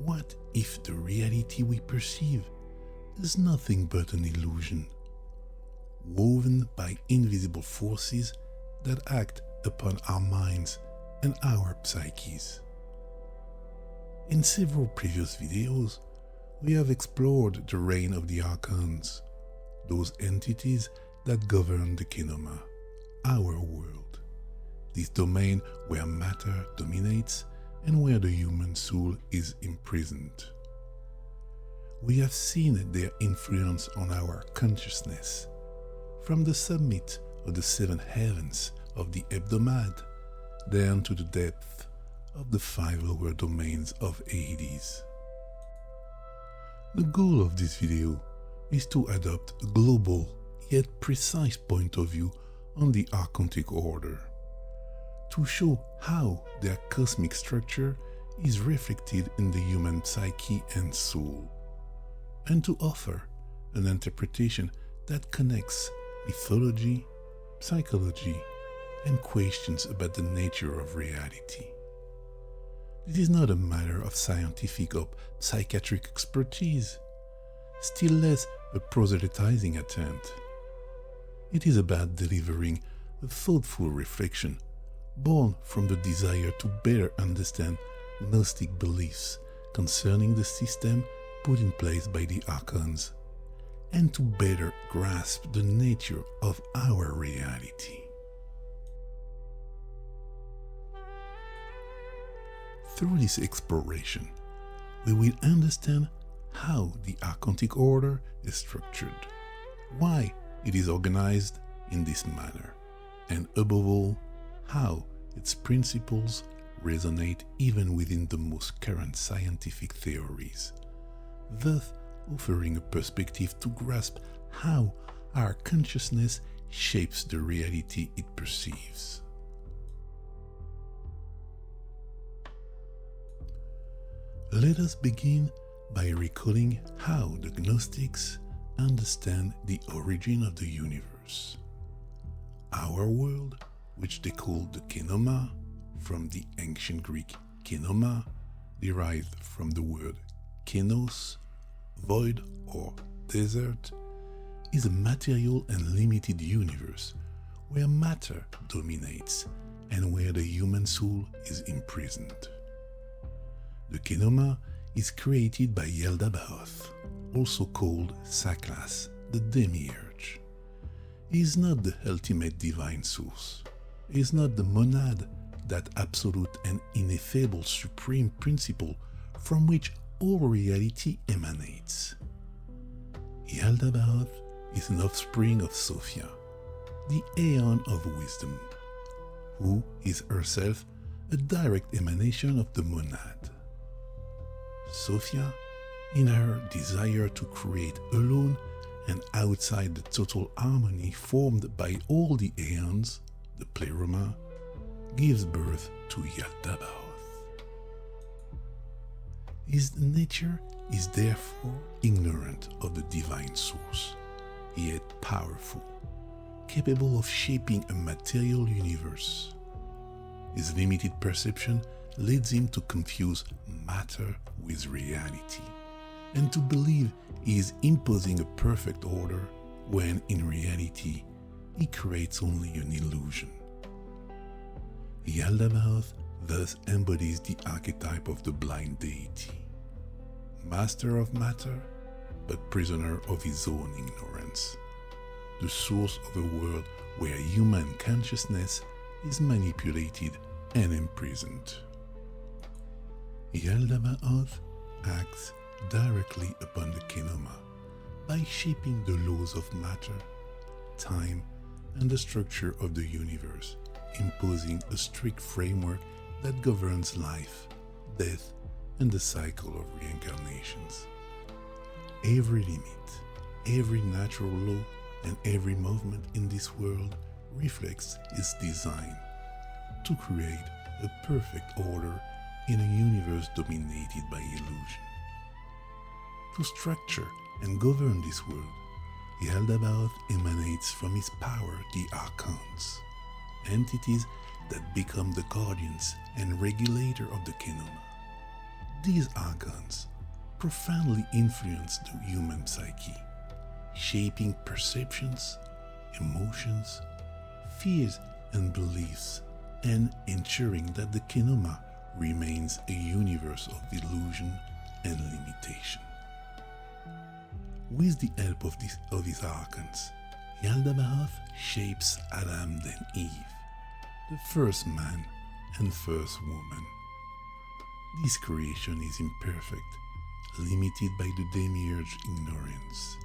what if the reality we perceive is nothing but an illusion, woven by invisible forces that act upon our minds and our psyches? In several previous videos, we have explored the reign of the Archons, those entities that govern the Kenoma, our world, this domain where matter dominates and where the human soul is imprisoned. We have seen their influence on our consciousness, from the summit of the seven heavens of the Hebdomad down to the depth of the five lower domains of Hades. The goal of this video is to adopt a global yet precise point of view on the Archontic order, to show how their cosmic structure is reflected in the human psyche and soul, and to offer an interpretation that connects mythology, psychology, and questions about the nature of reality. It is not a matter of scientific or psychiatric expertise, still less a proselytizing attempt. It is about delivering a thoughtful reflection born from the desire to better understand Gnostic beliefs concerning the system put in place by the Archons, and to better grasp the nature of our reality. Through this exploration, we will understand how the Archontic order is structured, why it is organized in this manner, and above all, how its principles resonate even within the most current scientific theories, thus offering a perspective to grasp how our consciousness shapes the reality it perceives. Let us begin by recalling how the Gnostics understand the origin of the universe. Our world, which they call the Kenoma, from the ancient Greek kenoma, derived from the word kenos, void or desert, is a material and limited universe where matter dominates and where the human soul is imprisoned. The Kenoma is created by Yaldabaoth, also called Saklas, the demiurge. He is not the ultimate divine source. He is not the monad, that absolute and ineffable supreme principle from which all reality emanates. Yaldabaoth is an offspring of Sophia, the Aeon of wisdom, who is herself a direct emanation of the monad. Sophia, in her desire to create alone and outside the total harmony formed by all the aeons, the pleroma, gives birth to Yaldabaoth. His nature is therefore ignorant of the divine source, yet powerful, capable of shaping a material universe. His limited perception leads him to confuse matter with reality, and to believe he is imposing a perfect order when in reality he creates only an illusion. Yaldabaoth thus embodies the archetype of the blind deity, master of matter, but prisoner of his own ignorance, the source of a world where human consciousness is manipulated and imprisoned. Yaldabaoth acts directly upon the Kenoma by shaping the laws of matter, time, and the structure of the universe, imposing a strict framework that governs life, death, and the cycle of reincarnations. Every limit, every natural law, and every movement in this world reflects its design to create a perfect order in a universe dominated by illusion. To structure and govern this world, Yaldabaoth emanates from his power the Archons, entities that become the guardians and regulator of the Kenoma. These Archons profoundly influence the human psyche, shaping perceptions, emotions, fears, and beliefs, and ensuring that the Kenoma remains a universe of illusion and limitation. With the help of his Archons, Yaldabaoth shapes Adam then Eve, the first man and first woman. This creation is imperfect, limited by the demiurge ignorance,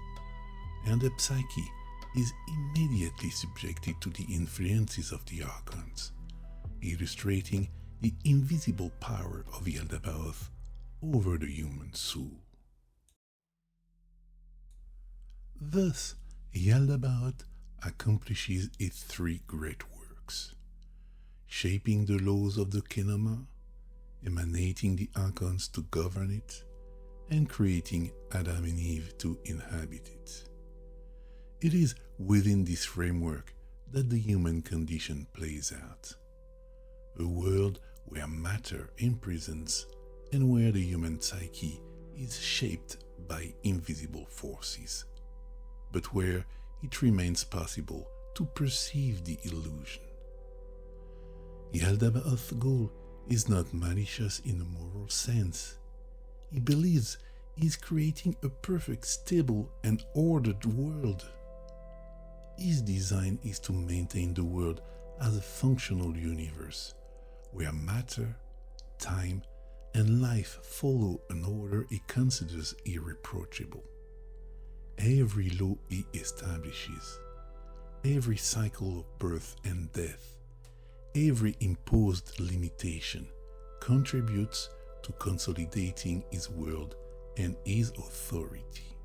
and the Psyche is immediately subjected to the influences of the Archons, illustrating the invisible power of Yaldabaoth over the human soul. Thus, Yaldabaoth accomplishes its three great works: shaping the laws of the Kenoma, emanating the Archons to govern it, and creating Adam and Eve to inhabit it. It is within this framework that the human condition plays out, a world where matter imprisons and where the human psyche is shaped by invisible forces, but where it remains possible to perceive the illusion. Yaldabaoth's goal is not malicious in a moral sense. He believes he is creating a perfect, stable, and ordered world. His design is to maintain the world as a functional universe, where matter, time, and life follow an order he considers irreproachable. Every law he establishes, every cycle of birth and death, every imposed limitation contributes to consolidating his world and his authority.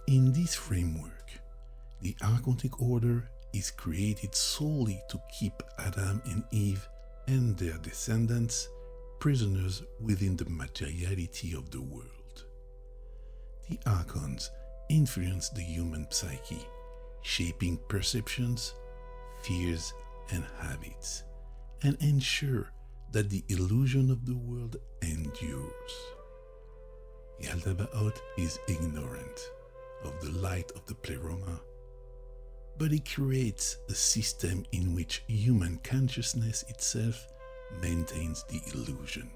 In this framework, the Archontic order is created solely to keep Adam and Eve and their descendants prisoners within the materiality of the world. The Archons influence the human psyche, shaping perceptions, fears, and habits, and ensure that the illusion of the world endures. Yaldabaoth is ignorant of the light of the pleroma, but he creates a system in which human consciousness itself maintains the illusion,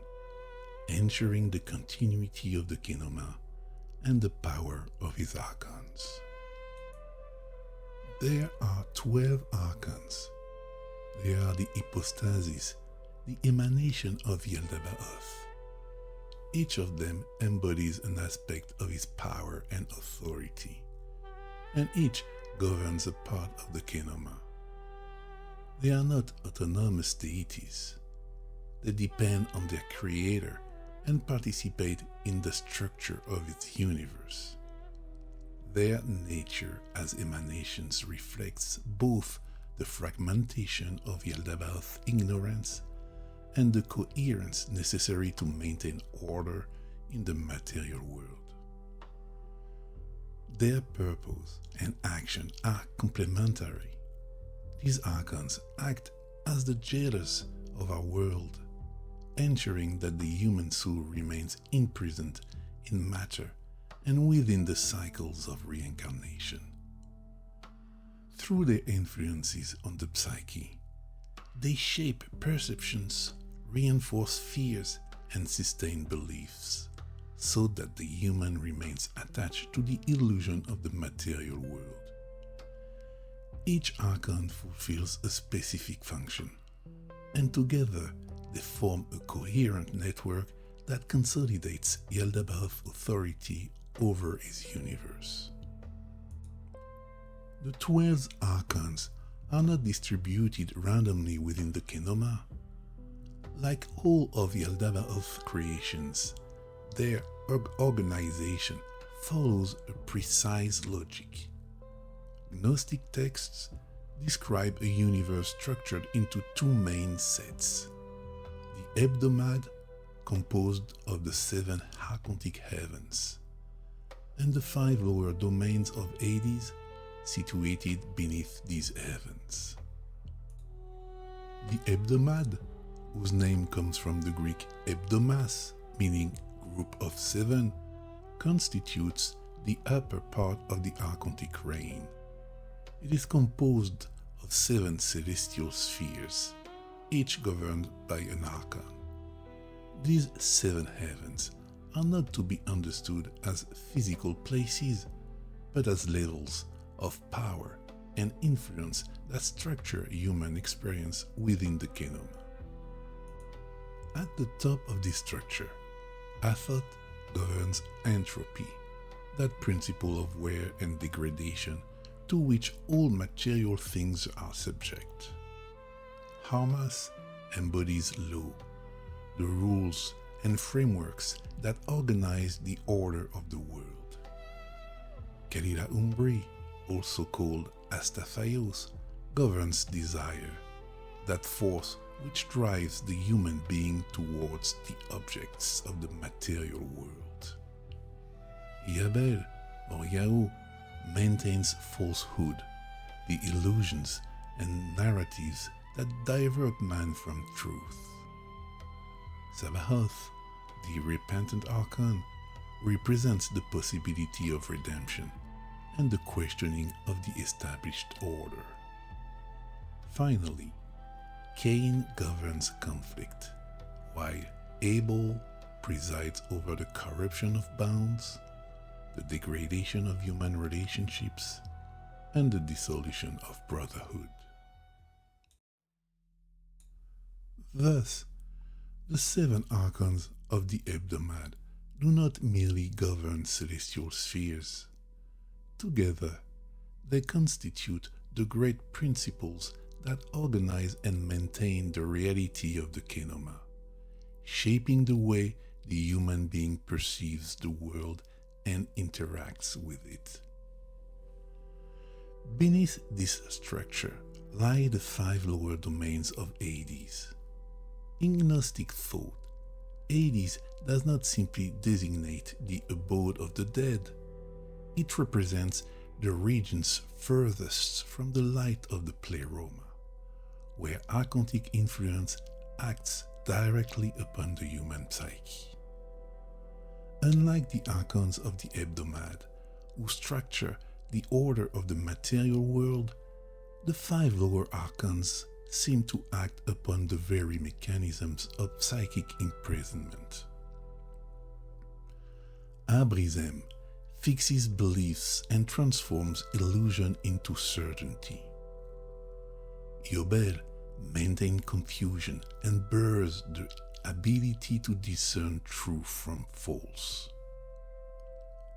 ensuring the continuity of the Kenoma and the power of his Archons. There are 12 Archons. They are the hypostasis, the emanation of Yaldabaoth. Each of them embodies an aspect of his power and authority, and each governs a part of the Kenoma. They are not autonomous deities. They depend on their creator and participate in the structure of its universe. Their nature as emanations reflects both the fragmentation of Yaldabaoth's ignorance and the coherence necessary to maintain order in the material world. Their purpose and action are complementary. These Archons act as the jailers of our world, ensuring that the human soul remains imprisoned in matter and within the cycles of reincarnation. Through their influences on the psyche, they shape perceptions, reinforce fears, and sustain beliefs, so that the human remains attached to the illusion of the material world. Each Archon fulfills a specific function, and together they form a coherent network that consolidates Yaldabaoth's authority over his universe. The 12 Archons are not distributed randomly within the Kenoma. Like all of Yaldabaoth's creations, their organization follows a precise logic. Gnostic texts describe a universe structured into two main sets: the hebdomad, composed of the 7 Archontic heavens, and the 5 lower domains of Hades, situated beneath these heavens. The hebdomad, whose name comes from the Greek hebdomas, meaning group of seven, constitutes the upper part of the Archontic reign. It is composed of 7 celestial spheres, each governed by an archon. These 7 heavens are not to be understood as physical places, but as levels of power and influence that structure human experience within the kingdom. At the top of this structure, Athot governs entropy, that principle of wear and degradation to which all material things are subject. Harmas embodies law, the rules and frameworks that organize the order of the world. Kalila Umbri, also called Astathios, governs desire, that force which drives the human being towards the objects of the material world. Yabel, or Yao, maintains falsehood, the illusions and narratives that divert man from truth. Sabaoth, the repentant Archon, represents the possibility of redemption and the questioning of the established order. Finally, Cain governs conflict, while Abel presides over the corruption of bounds, the degradation of human relationships, and the dissolution of brotherhood. Thus, the 7 archons of the hebdomad do not merely govern celestial spheres. Together, they constitute the great principles that organize and maintain the reality of the kenoma, shaping the way the human being perceives the world and interacts with it. Beneath this structure lie the 5 lower domains of Hades. In Gnostic thought, Hades does not simply designate the abode of the dead. It represents the regions furthest from the light of the pleroma, where Archontic influence acts directly upon the human psyche. Unlike the Archons of the hebdomad, who structure the order of the material world, the 5 lower Archons seem to act upon the very mechanisms of psychic imprisonment. Abrizem fixes beliefs and transforms illusion into certainty. Yobel maintains confusion and blurs the ability to discern true from false.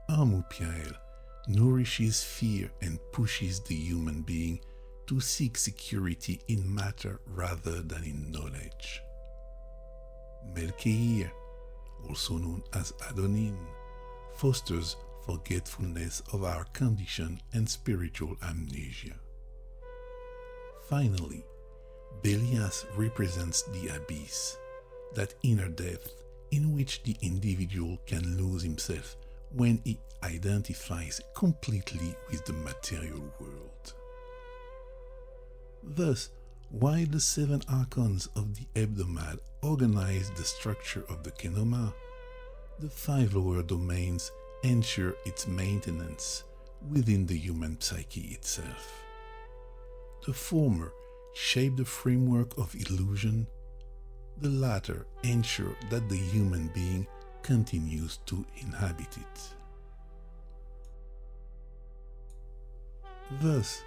Amupiael nourishes fear and pushes the human being to seek security in matter rather than in knowledge. Melkeir, also known as Adonin, fosters forgetfulness of our condition and spiritual amnesia. Finally, Belias represents the abyss, that inner depth in which the individual can lose himself when he identifies completely with the material world. Thus, while the 7 archons of the hebdomad organize the structure of the kenoma, the 5 lower domains ensure its maintenance within the human psyche itself. The former shape the framework of illusion, the latter ensure that the human being continues to inhabit it. Thus,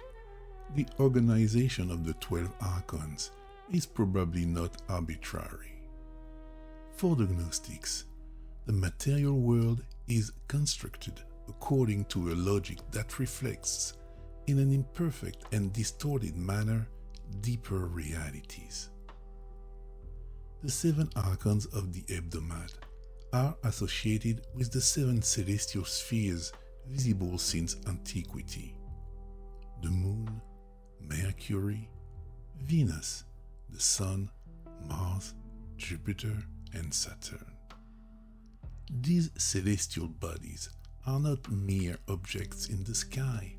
the organization of the 12 archons is probably not arbitrary. For the Gnostics, the material world is constructed according to a logic that reflects, in an imperfect and distorted manner, deeper realities. The 7 archons of the hebdomad are associated with the 7 celestial spheres visible since antiquity: the moon, Mercury, Venus, the Sun, Mars, Jupiter, and Saturn. These celestial bodies are not mere objects in the sky.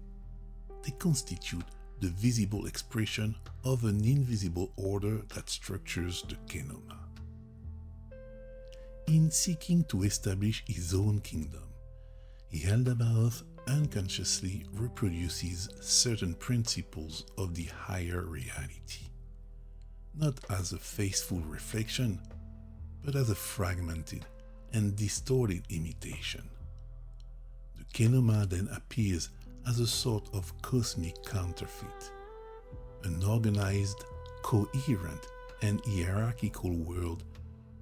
They constitute the visible expression of an invisible order that structures the Kenoma. In seeking to establish his own kingdom, Yaldabaoth unconsciously reproduces certain principles of the higher reality, not as a faithful reflection, but as a fragmented and distorted imitation. The Kenoma then appears as a sort of cosmic counterfeit, an organized, coherent, and hierarchical world,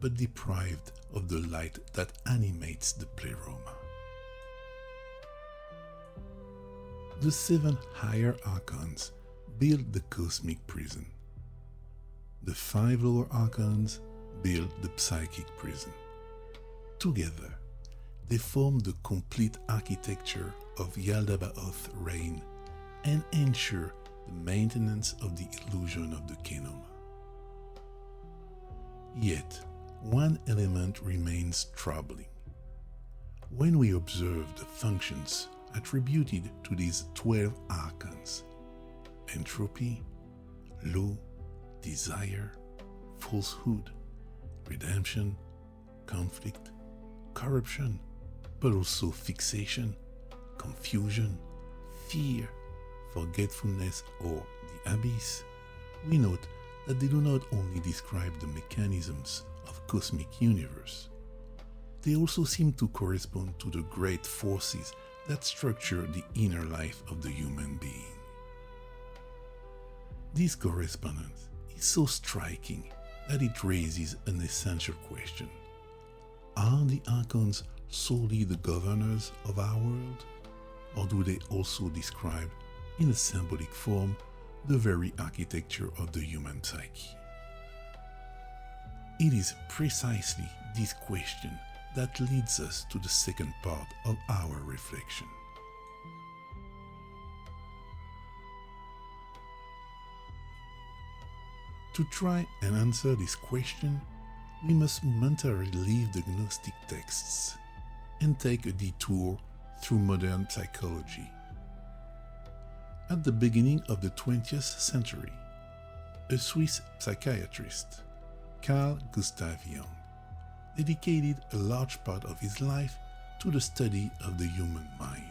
but deprived of the light that animates the pleroma. The 7 higher Archons build the cosmic prison. The 5 lower Archons build the psychic prison. Together, they form the complete architecture of Yaldabaoth's reign and ensure the maintenance of the illusion of the Kenoma. Yet, one element remains troubling. When we observe the functions attributed to these 12 Archons, entropy, law, desire, falsehood, redemption, conflict, corruption, but also fixation, confusion, fear, forgetfulness, or the abyss, we note that they do not only describe the mechanisms of cosmic universe, they also seem to correspond to the great forces that structure the inner life of the human being. This correspondence is so striking that it raises an essential question. Are the Archons solely the governors of our world, or do they also describe, in a symbolic form, the very architecture of the human psyche? It is precisely this question that leads us to the second part of our reflection. To try and answer this question, we must momentarily leave the Gnostic texts and take a detour through modern psychology. At the beginning of the 20th century, a Swiss psychiatrist, Carl Gustav Jung, dedicated a large part of his life to the study of the human mind.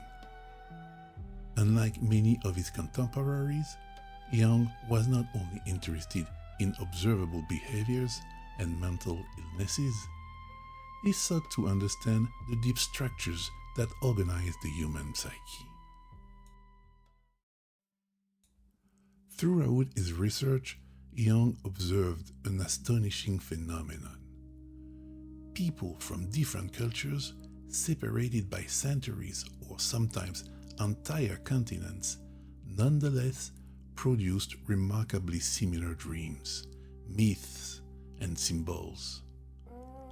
Unlike many of his contemporaries, Jung was not only interested in observable behaviors and mental illnesses, he sought to understand the deep structures that organize the human psyche. Throughout his research, Jung observed an astonishing phenomenon. People from different cultures, separated by centuries or sometimes entire continents, nonetheless produced remarkably similar dreams, myths, and symbols.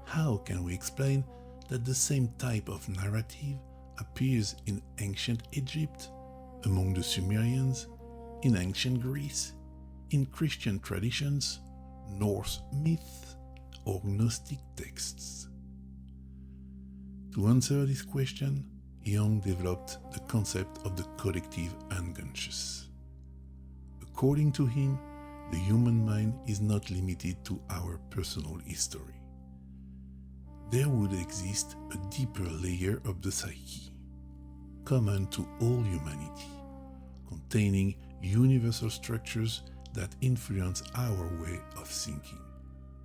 How can we explain that the same type of narrative appears in ancient Egypt, among the Sumerians, in ancient Greece, in Christian traditions, Norse myths, or Gnostic texts? To answer this question, Jung developed the concept of the collective unconscious. According to him, the human mind is not limited to our personal history. There would exist a deeper layer of the psyche, common to all humanity, containing universal structures that influence our way of thinking,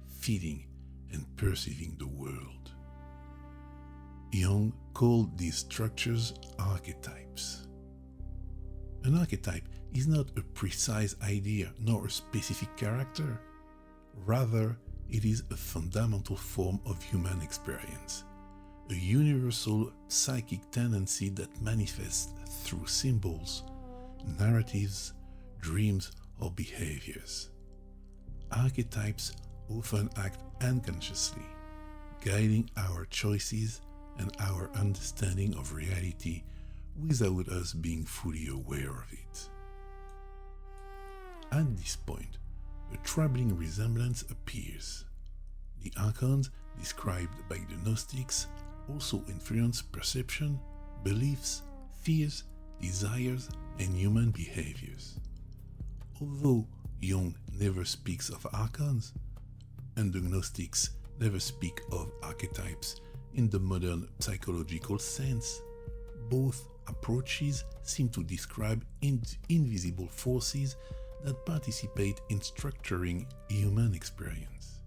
feeling, and perceiving the world. Jung called these structures archetypes. An archetype is not a precise idea nor a specific character. Rather, it is a fundamental form of human experience, a universal psychic tendency that manifests through symbols, narratives, dreams, or behaviors. Archetypes often act unconsciously, guiding our choices and our understanding of reality without us being fully aware of it. At this point, a troubling resemblance appears. The Archons described by the Gnostics also influence perception, beliefs, fears, desires, and human behaviors. Although Jung never speaks of archons, and the Gnostics never speak of archetypes in the modern psychological sense, both approaches seem to describe invisible forces that participate in structuring human experience.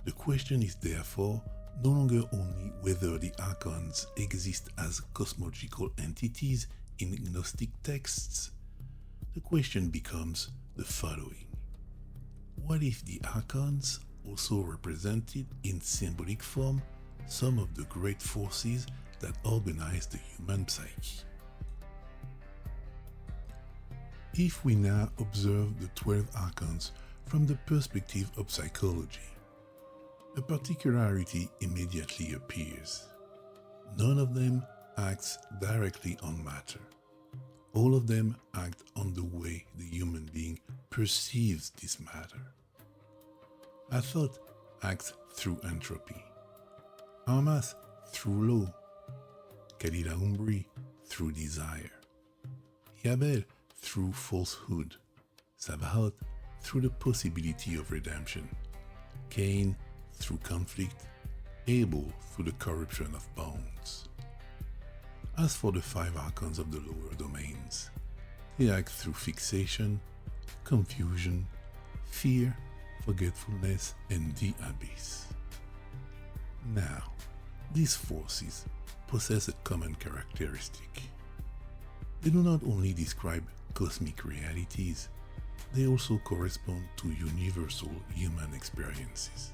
The question is therefore no longer only whether the archons exist as cosmological entities in Gnostic texts. The question becomes the following. What if the archons also represented in symbolic form some of the great forces that organize the human psyche? If we now observe the 12 archons from the perspective of psychology, a particularity immediately appears. None of them acts directly on matter. All of them act on the way the human being perceives this matter. A thought acts through entropy, Hermas through law, Kalila Umbri through desire, Yabel through falsehood, Sabaoth through the possibility of redemption, Cain through conflict, Abel through the corruption of bonds. As for the 5 archons of the lower domains, they act through fixation, confusion, fear, forgetfulness, and the abyss. Now, these forces possess a common characteristic. They do not only describe cosmic realities, they also correspond to universal human experiences.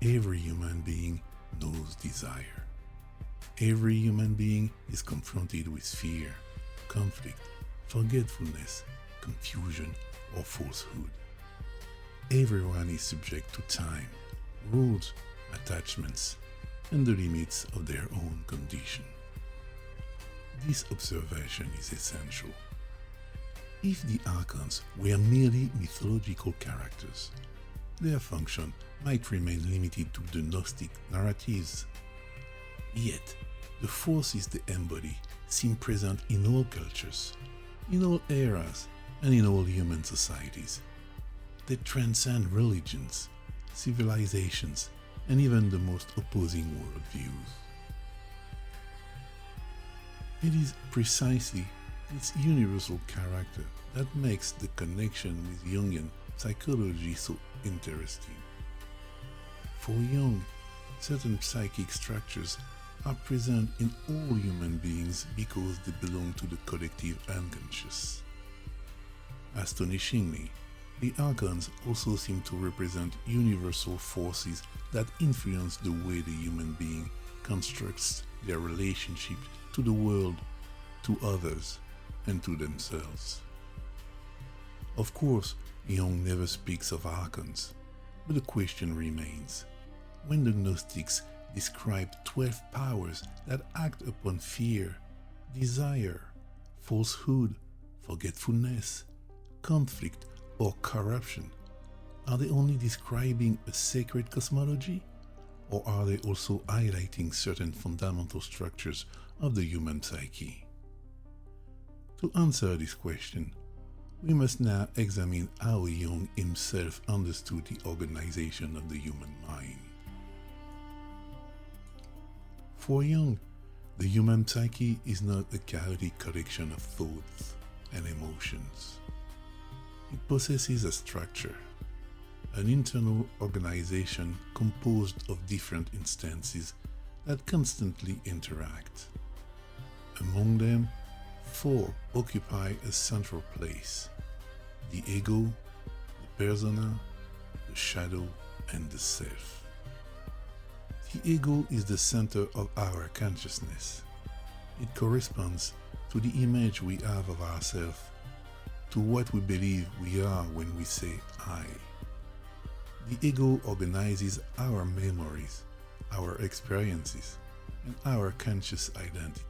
Every human being knows desire. Every human being is confronted with fear, conflict, forgetfulness, confusion, or falsehood. Everyone is subject to time, rules, attachments, and the limits of their own condition. This observation is essential. If the archons were merely mythological characters, their function might remain limited to the Gnostic narratives. Yet, the forces they embody seem present in all cultures, in all eras, and in all human societies. They transcend religions, civilizations, and even the most opposing worldviews. It is precisely its universal character that makes the connection with Jungian psychology so interesting. For Jung, certain psychic structures are present in all human beings because they belong to the collective unconscious. Astonishingly, the archons also seem to represent universal forces that influence the way the human being constructs their relationship to the world, to others, and to themselves. Of course, Jung never speaks of archons, but the question remains. When the Gnostics describe 12 powers that act upon fear, desire, falsehood, forgetfulness, conflict, or corruption, are they only describing a sacred cosmology, or are they also highlighting certain fundamental structures of the human psyche? To answer this question, we must now examine how Jung himself understood the organization of the human mind. For Jung, the human psyche is not a chaotic collection of thoughts and emotions. It possesses a structure, an internal organization composed of different instances that constantly interact. Among them, 4 occupy a central place: the ego, the persona, the shadow, and the self. The ego is the center of our consciousness. It corresponds to the image we have of ourselves, to what we believe we are when we say I. The ego organizes our memories, our experiences, and our conscious identity.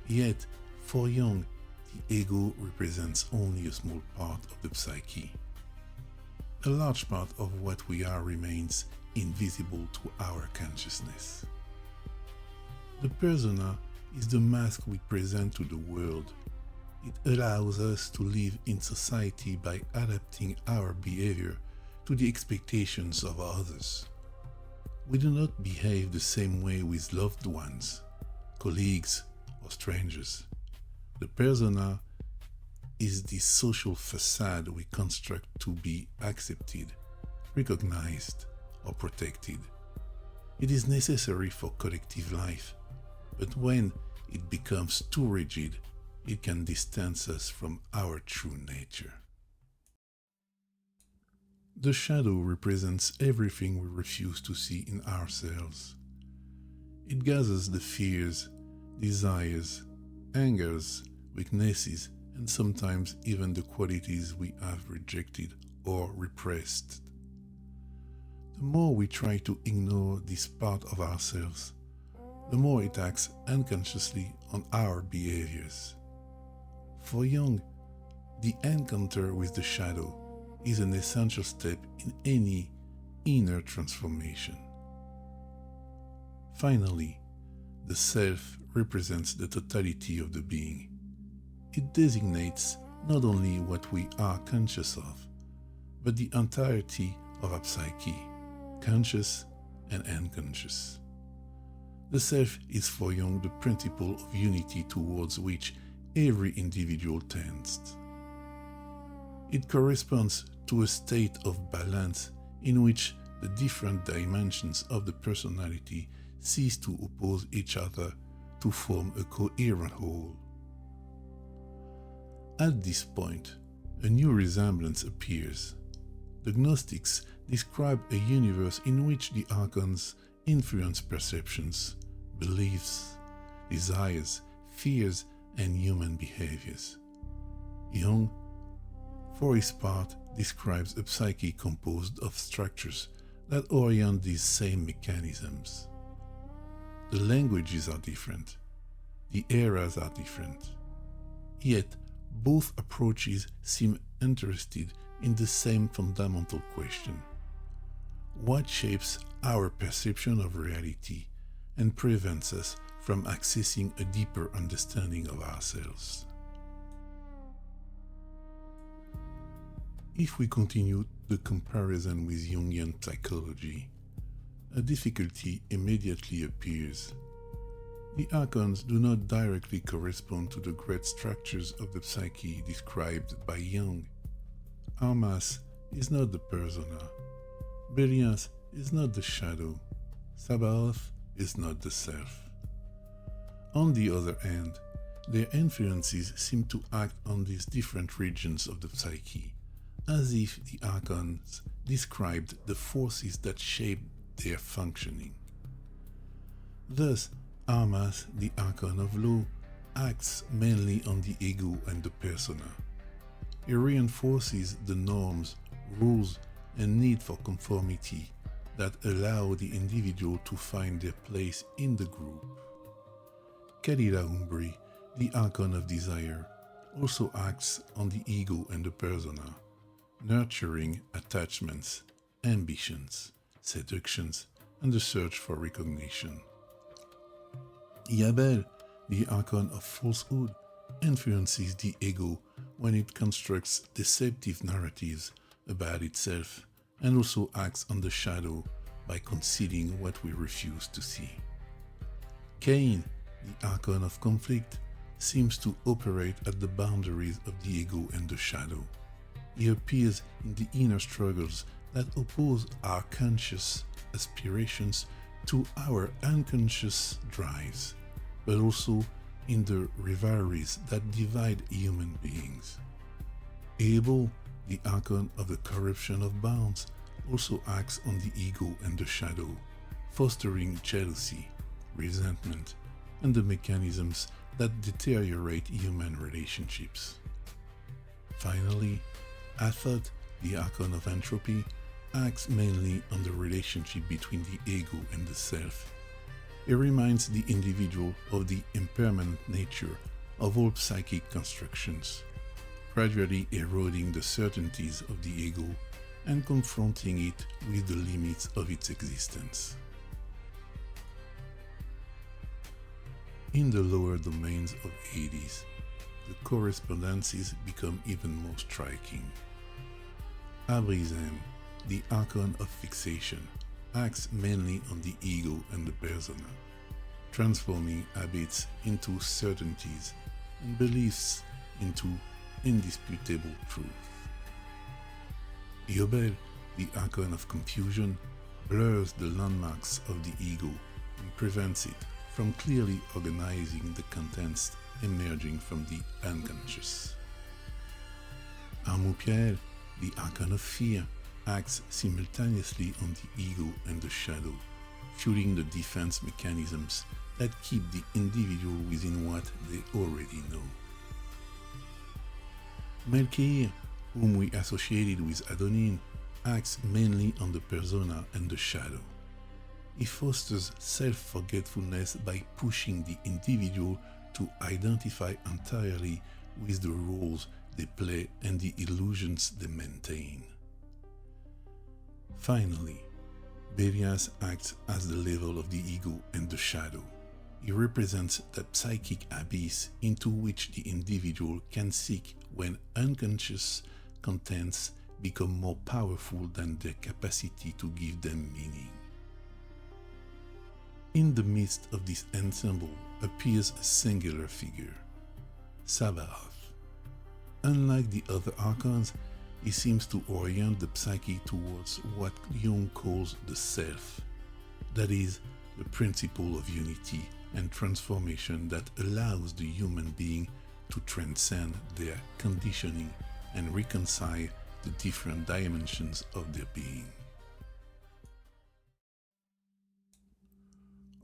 Yet, for Jung, the ego represents only a small part of the psyche. A large part of what we are remains invisible to our consciousness. The persona is the mask we present to the world. it allows us to live in society by adapting our behavior to the expectations of others. We do not behave the same way with loved ones, colleagues, or strangers. The persona is the social facade we construct to be accepted, recognized, or protected. It is necessary for collective life, but when it becomes too rigid, it can distance us from our true nature. The shadow represents everything we refuse to see in ourselves. It gathers the fears, desires, angers, weaknesses, and sometimes even the qualities we have rejected or repressed. The more we try to ignore this part of ourselves, the more it acts unconsciously on our behaviors. For Jung, the encounter with the shadow is an essential step in any inner transformation. Finally, the self represents the totality of the being. It designates not only what we are conscious of, but the entirety of our psyche, conscious and unconscious. The self is for Jung the principle of unity towards which every individual tends. It corresponds to a state of balance in which the different dimensions of the personality cease to oppose each other to form a coherent whole. At this point, a new resemblance appears. The Gnostics describe a universe in which the Archons influence perceptions, beliefs, desires, fears, and human behaviors. Jung, for his part, describes a psyche composed of structures that orient these same mechanisms. The languages are different, the eras are different, yet both approaches seem interested in the same fundamental question: what shapes our perception of reality and prevents us from accessing a deeper understanding of ourselves? If we continue the comparison with Jungian psychology, a difficulty immediately appears. The Archons do not directly correspond to the great structures of the psyche described by Jung. Hermas is not the persona. Belias is not the shadow. Sabaoth is not the self. On the other hand, their influences seem to act on these different regions of the psyche, as if the Archons described the forces that shape their functioning. Thus, Hermas, the Archon of law, acts mainly on the ego and the persona. He reinforces the norms, rules, and need for conformity that allow the individual to find their place in the group. Kalila Umbri, the Archon of desire, also acts on the ego and the persona, nurturing attachments, ambitions, seductions, and the search for recognition. Yabel, the Archon of falsehood, influences the ego when it constructs deceptive narratives about itself and also acts on the shadow by concealing what we refuse to see. Cain, the Archon of conflict, seems to operate at the boundaries of the ego and the shadow. He appears in the inner struggles that oppose our conscious aspirations to our unconscious drives, but also in the rivalries that divide human beings. Abel, the Archon of the corruption of bounds, also acts on the ego and the shadow, fostering jealousy, resentment, and the mechanisms that deteriorate human relationships. Finally, Athot, the Archon of entropy, acts mainly on the relationship between the ego and the self. It reminds the individual of the impermanent nature of all psychic constructions, gradually eroding the certainties of the ego and confronting it with the limits of its existence. In the lower domains of Hades, the correspondences become even more striking. Abrizem, the Archon of fixation, acts mainly on the ego and the persona, transforming habits into certainties and beliefs into indisputable truth. Yobel, the Archon of confusion, blurs the landmarks of the ego and prevents it from clearly organizing the contents emerging from the unconscious. Armoupiel, the Archon of fear, acts simultaneously on the ego and the shadow, fueling the defense mechanisms that keep the individual within what they already know. Melchior, whom we associated with Adonin, acts mainly on the persona and the shadow. He fosters self-forgetfulness by pushing the individual to identify entirely with the roles they play and the illusions they maintain. Finally, Belias acts as the level of the ego and the shadow. He represents the psychic abyss into which the individual can seek when unconscious contents become more powerful than their capacity to give them meaning. In the midst of this ensemble appears a singular figure, Yaldabaoth. Unlike the other Archons, he seems to orient the psyche towards what Jung calls the self, that is, the principle of unity and transformation that allows the human being to transcend their conditioning and reconcile the different dimensions of their being.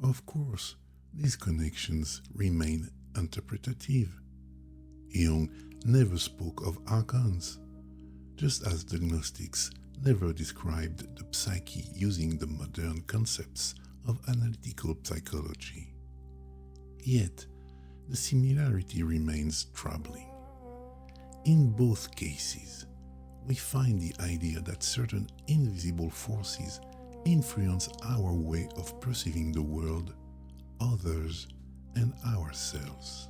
Of course, these connections remain interpretative. Jung never spoke of archons, just as the Gnostics never described the psyche using the modern concepts of analytical psychology. Yet, the similarity remains troubling. In both cases, we find the idea that certain invisible forces influence our way of perceiving the world, others, and ourselves.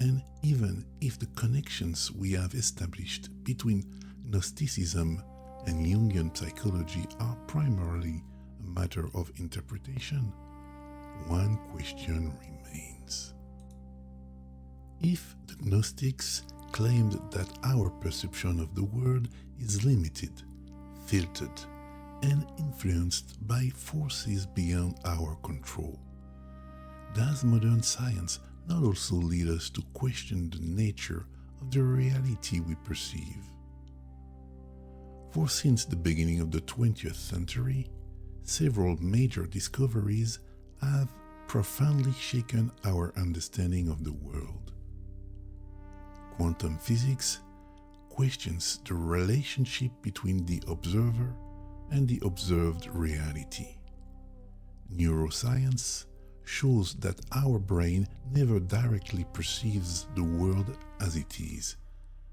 And even if the connections we have established between Gnosticism and Jungian psychology are primarily a matter of interpretation, one question remains. If the Gnostics claimed that our perception of the world is limited, filtered, and influenced by forces beyond our control, does modern science not also lead us to question the nature of the reality we perceive? For since the beginning of the 20th century, several major discoveries have profoundly shaken our understanding of the world. Quantum physics questions the relationship between the observer and the observed reality. Neuroscience shows that our brain never directly perceives the world as it is,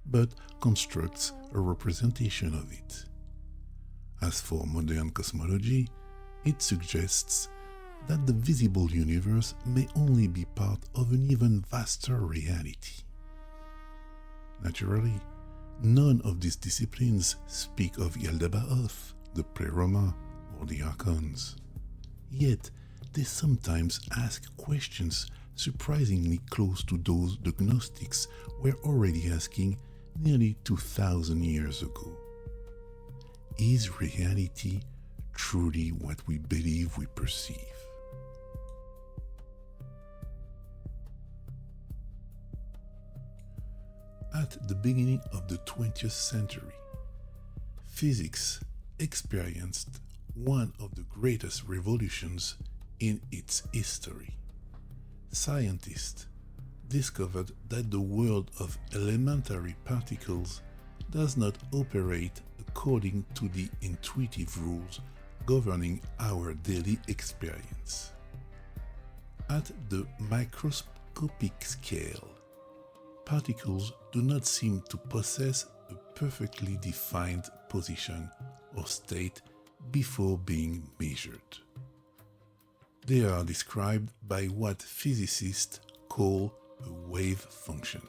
but constructs a representation of it. As for modern cosmology, it suggests that the visible universe may only be part of an even vaster reality. Naturally, none of these disciplines speak of Yaldabaoth, the Pleroma, or the Archons. Yet, they sometimes ask questions surprisingly close to those the Gnostics were already asking nearly 2,000 years ago. Is reality truly what we believe we perceive? At the beginning of the 20th century, physics experienced one of the greatest revolutions in its history. Scientists discovered that the world of elementary particles does not operate according to the intuitive rules governing our daily experience. At the microscopic scale, particles do not seem to possess a perfectly defined position or state before being measured. They are described by what physicists call a wave function,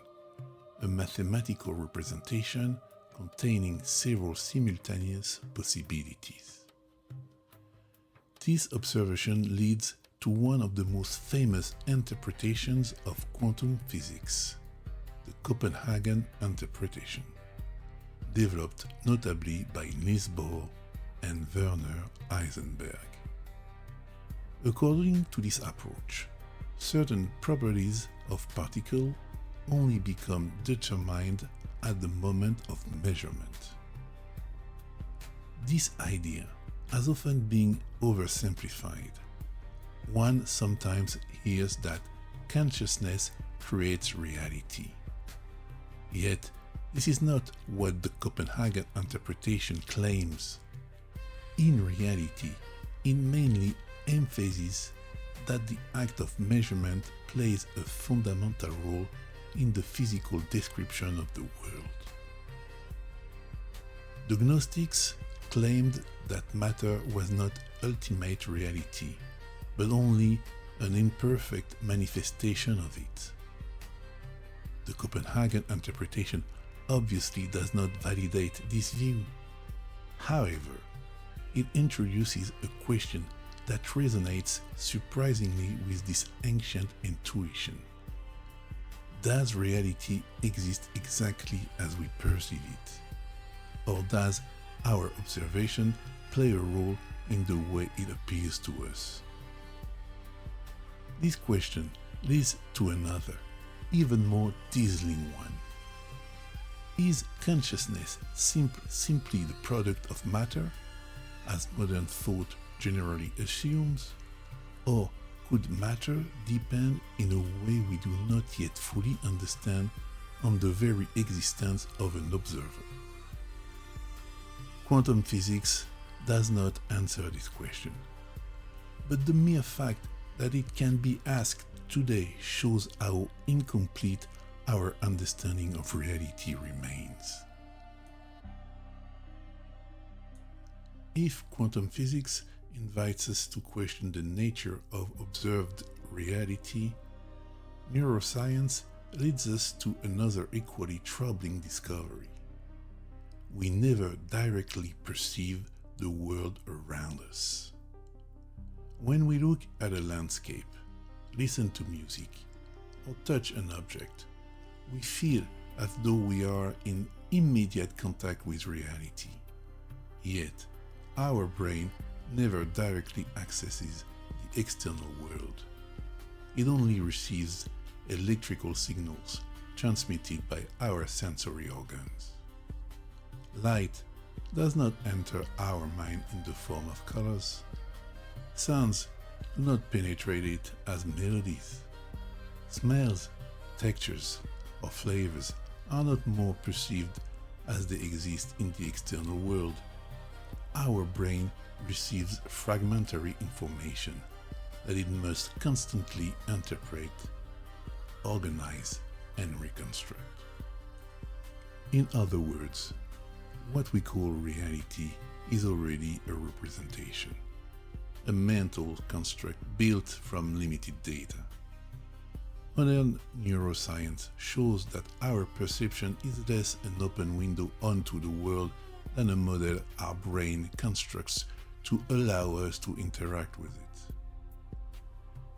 a mathematical representation containing several simultaneous possibilities. This observation leads to one of the most famous interpretations of quantum physics, the Copenhagen interpretation, developed notably by Niels Bohr and Werner Heisenberg. According to this approach, certain properties of particles only become determined at the moment of measurement. This idea has often been oversimplified. One sometimes hears that consciousness creates reality. Yet, this is not what the Copenhagen interpretation claims. In reality, it mainly emphasizes that the act of measurement plays a fundamental role in the physical description of the world. The Gnostics claimed that matter was not ultimate reality, but only an imperfect manifestation of it. The Copenhagen interpretation obviously does not validate this view. However, it introduces a question that resonates surprisingly with this ancient intuition. Does reality exist exactly as we perceive it? Or does our observation play a role in the way it appears to us? This question leads to another, even more dazzling one. Is consciousness simply the product of matter, as modern thought generally assumes? Or could matter depend in a way we do not yet fully understand on the very existence of an observer? Quantum physics does not answer this question, but the mere fact that it can be asked today shows how incomplete our understanding of reality remains. If quantum physics invites us to question the nature of observed reality, neuroscience leads us to another equally troubling discovery. We never directly perceive the world around us. When we look at a landscape, listen to music, or touch an object, we feel as though we are in immediate contact with reality. Yet, our brain never directly accesses the external world. It only receives electrical signals transmitted by our sensory organs. Light does not enter our mind in the form of colors. Sounds do not penetrate it as melodies. Smells, textures, or flavors are not more perceived as they exist in the external world. Our brain receives fragmentary information that it must constantly interpret, organize, and reconstruct. In other words, what we call reality is already a representation, a mental construct built from limited data. Modern neuroscience shows that our perception is less an open window onto the world than a model our brain constructs to allow us to interact with it.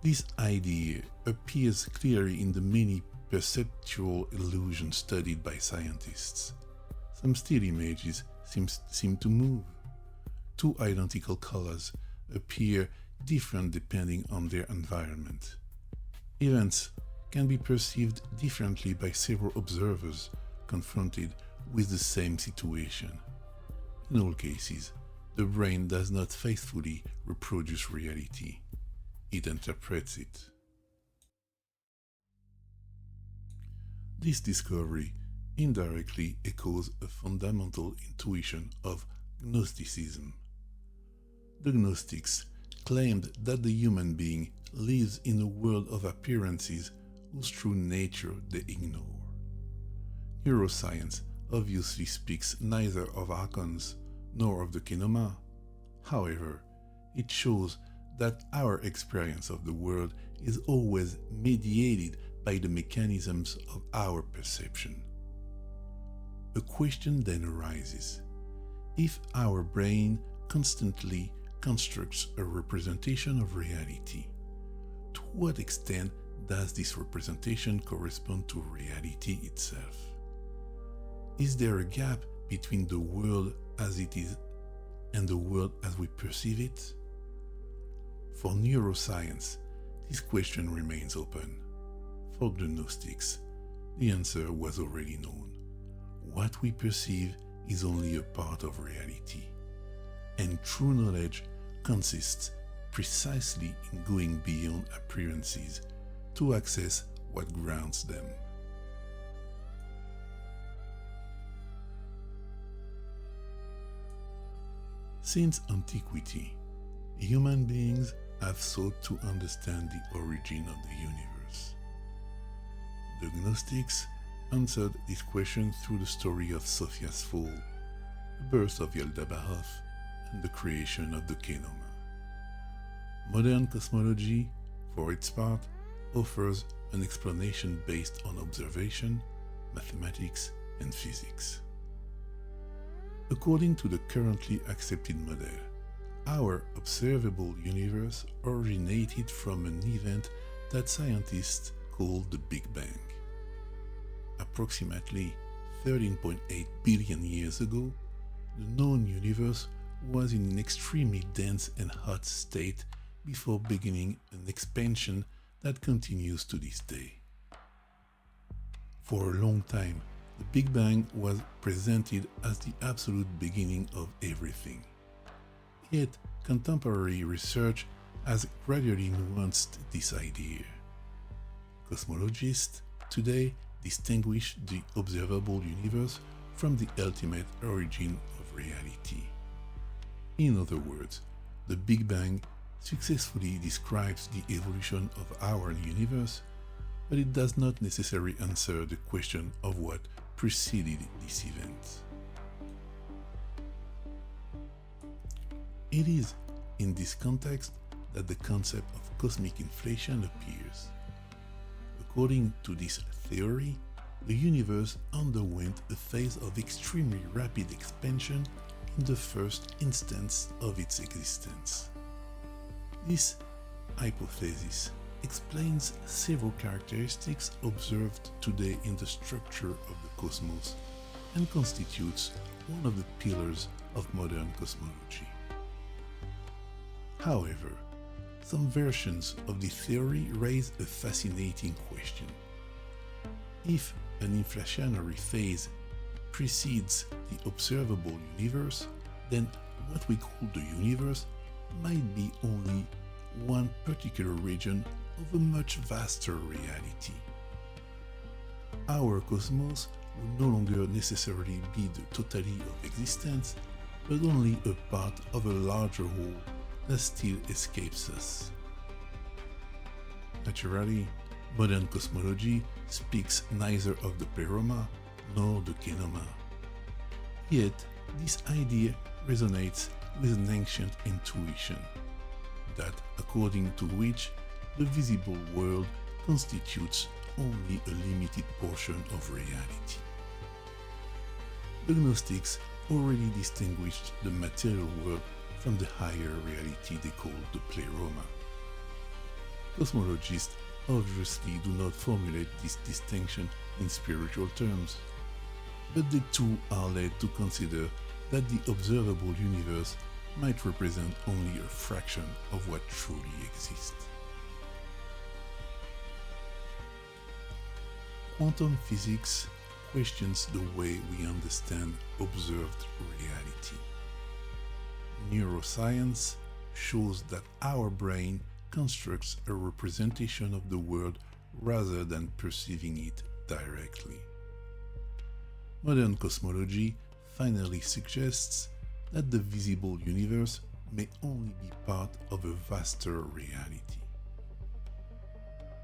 This idea appears clearly in the many perceptual illusions studied by scientists. Some still images seem to move. Two identical colors appear different depending on their environment. Events can be perceived differently by several observers confronted with the same situation. In all cases, the brain does not faithfully reproduce reality. It interprets it. This discovery indirectly echoes a fundamental intuition of Gnosticism. The Gnostics claimed that the human being lives in a world of appearances whose true nature they ignore. Neuroscience obviously speaks neither of Archons nor of the Kenoma. However, it shows that our experience of the world is always mediated by the mechanisms of our perception. A question then arises. If our brain constantly constructs a representation of reality, to what extent does this representation correspond to reality itself? Is there a gap between the world as it is and the world as we perceive it? For neuroscience, this question remains open. For the Gnostics, the answer was already known. What we perceive is only a part of reality, and true knowledge consists precisely in going beyond appearances to access what grounds them. Since antiquity, human beings have sought to understand the origin of the universe. The Gnostics answered this question through the story of Sophia's fall, the birth of Yaldabaoth, and the creation of the Kenoma. Modern cosmology, for its part, offers an explanation based on observation, mathematics, and physics. According to the currently accepted model, our observable universe originated from an event that scientists call the Big Bang. Approximately 13.8 billion years ago, the known universe was in an extremely dense and hot state before beginning an expansion that continues to this day. For a long time, the Big Bang was presented as the absolute beginning of everything. Yet, contemporary research has gradually nuanced this idea. Cosmologists today distinguish the observable universe from the ultimate origin of reality. In other words, the Big Bang successfully describes the evolution of our universe, but it does not necessarily answer the question of what preceded this event. It is in this context that the concept of cosmic inflation appears. According to this theory, the universe underwent a phase of extremely rapid expansion in the first instance of its existence. This hypothesis explains several characteristics observed today in the structure of the cosmos and constitutes one of the pillars of modern cosmology. However, some versions of the theory raise a fascinating question. If an inflationary phase precedes the observable universe, then what we call the universe might be only one particular region of a much vaster reality. Our cosmos will no longer necessarily be the totality of existence, but only a part of a larger whole that still escapes us. Naturally, modern cosmology speaks neither of the pleroma nor the kenoma. Yet, this idea resonates with an ancient intuition, that according to which the visible world constitutes only a limited portion of reality. The Gnostics already distinguished the material world from the higher reality they call the pleroma. Cosmologists obviously do not formulate this distinction in spiritual terms, but the two are led to consider that the observable universe might represent only a fraction of what truly exists. Quantum physics questions the way we understand observed reality. Neuroscience shows that our brain constructs a representation of the world rather than perceiving it directly. Modern cosmology finally suggests that the visible universe may only be part of a vaster reality.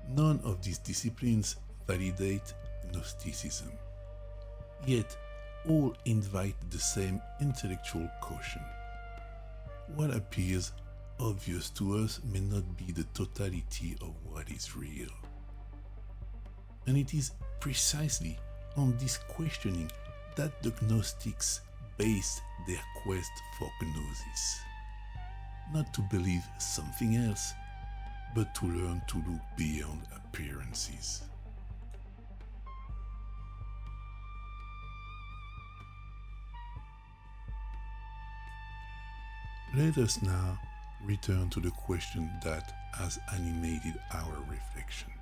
None of these disciplines validate Gnosticism, yet all invite the same intellectual caution. What appears obvious to us may not be the totality of what is real. And it is precisely on this questioning that the Gnostics based their quest for Gnosis. Not to believe something else, but to learn to look beyond appearances. Let us now return to the question that has animated our reflection.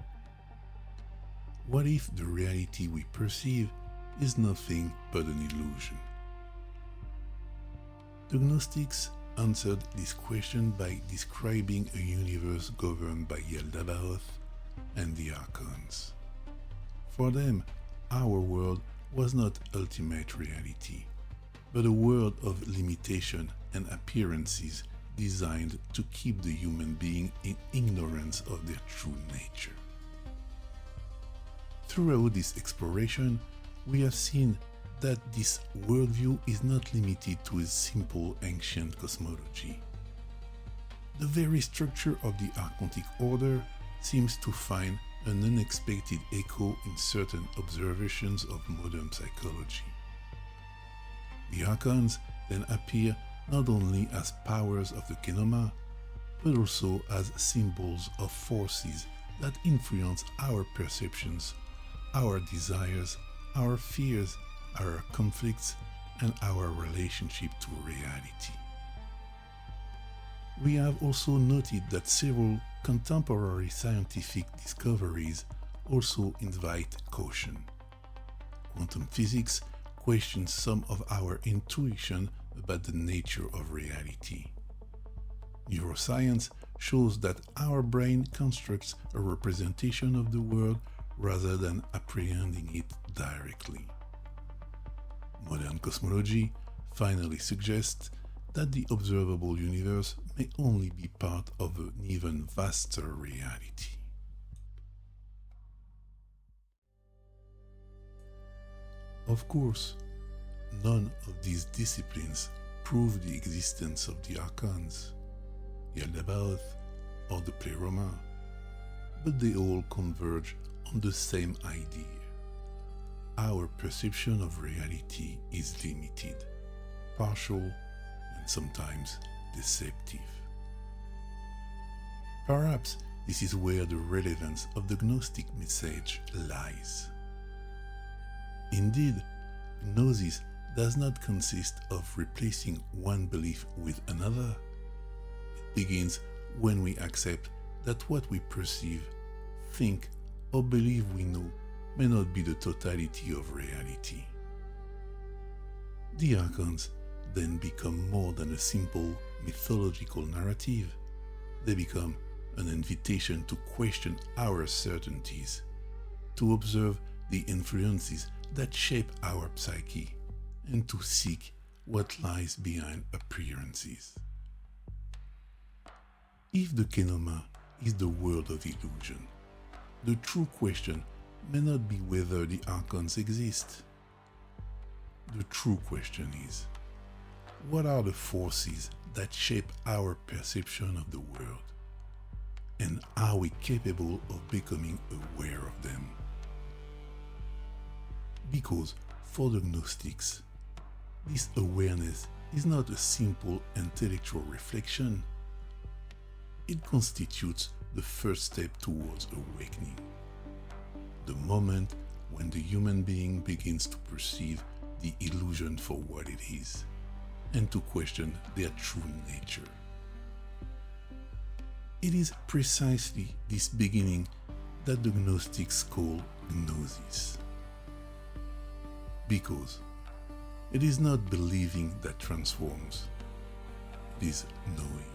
What if the reality we perceive is nothing but an illusion? The Gnostics answered this question by describing a universe governed by Yaldabaoth and the Archons. For them, our world was not ultimate reality, but a world of limitation and appearances designed to keep the human being in ignorance of their true nature. Throughout this exploration, we have seen that this worldview is not limited to a simple ancient cosmology. The very structure of the Archontic order seems to find an unexpected echo in certain observations of modern psychology. The Archons then appear not only as powers of the Kenoma, but also as symbols of forces that influence our perceptions, our desires, our fears, our conflicts, and our relationship to reality. We have also noted that several contemporary scientific discoveries also invite caution. Quantum physics questions some of our intuition about the nature of reality. Neuroscience shows that our brain constructs a representation of the world rather than apprehending it directly. Modern cosmology finally suggests that the observable universe may only be part of an even vaster reality. Of course, none of these disciplines prove the existence of the Archons, Yaldabaoth, or the Pleroma, but they all converge on the same idea. Our perception of reality is limited, partial, and sometimes deceptive. Perhaps this is where the relevance of the Gnostic message lies. Indeed, Gnosis does not consist of replacing one belief with another. It begins when we accept that what we perceive, think, or believe we know may not be the totality of reality. The Archons then become more than a simple mythological narrative. They become an invitation to question our certainties, to observe the influences that shape our psyche, and to seek what lies behind appearances. If the Kenoma is the world of illusion, the true question may not be whether the Archons exist. The true question is, what are the forces that shape our perception of the world? And are we capable of becoming aware of them? Because for the Gnostics, this awareness is not a simple intellectual reflection. It constitutes the first step towards awakening. The moment when the human being begins to perceive the illusion for what it is, and to question their true nature. It is precisely this beginning that the Gnostics call Gnosis. Because it is not believing that transforms, it is knowing.